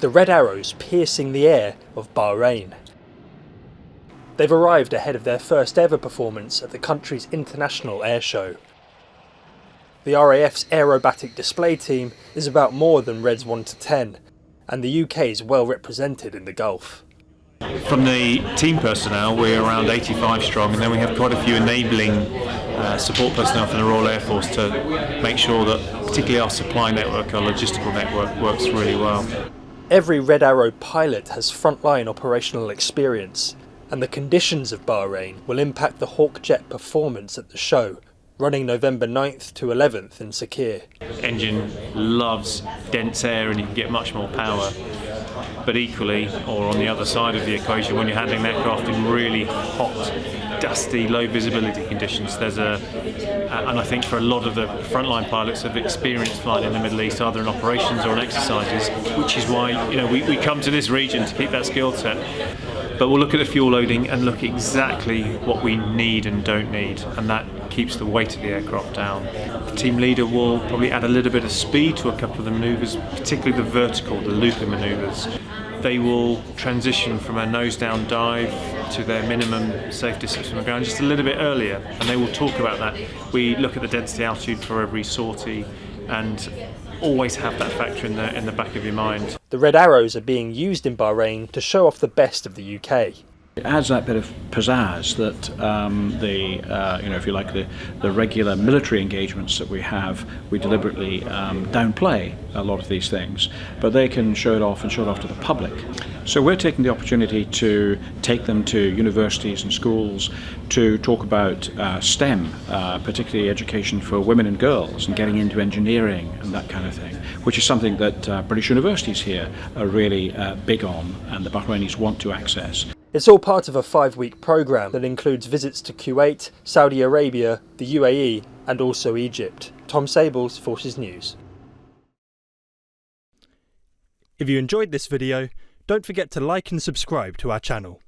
the Red Arrows piercing the air of Bahrain. They've arrived ahead of their first ever performance at the country's international air show. The RAF's Aerobatic display team is about more than Reds 1 to 10, and the UK is well represented in the Gulf. From the team personnel, we're around 85 strong, and then we have quite a few enabling support personnel from the Royal Air Force to make sure that particularly our supply network, our logistical network, works really well. Every Red Arrow pilot has frontline operational experience, and the conditions of Bahrain will impact the Hawk jet performance at the show, running November 9th to 11th in Sakir. Engine loves dense air and you can get much more power. But equally, or on the other side of the equation, when you're handling the aircraft in really hot, dusty, low visibility conditions, and I think for a lot of the frontline pilots have experienced flying in the Middle East, either in operations or in exercises, which is why we come to this region to keep that skill set. But we'll look at the fuel loading and look exactly what we need and don't need, and that keeps the weight of the aircraft down. The team leader will probably add a little bit of speed to a couple of the manoeuvres, particularly the vertical, the looping manoeuvres. They will transition from a nose-down dive to their minimum safe distance from the ground just a little bit earlier, and they will talk about that. We look at the density altitude for every sortie, and always have that factor in the back of your mind. The Red Arrows are being used in Bahrain to show off the best of the UK. It adds that bit of pizzazz that if you like, the regular military engagements that we have, we deliberately downplay a lot of these things, but they can show it off to the public. So we're taking the opportunity to take them to universities and schools to talk about STEM, particularly education for women and girls, and getting into engineering and that kind of thing, which is something that British universities here are really big on, and the Bahrainis want to access. It's all part of a 5-week programme that includes visits to Kuwait, Saudi Arabia, the UAE and also Egypt. Tom Sables, Forces News. If you enjoyed this video, don't forget to like and subscribe to our channel.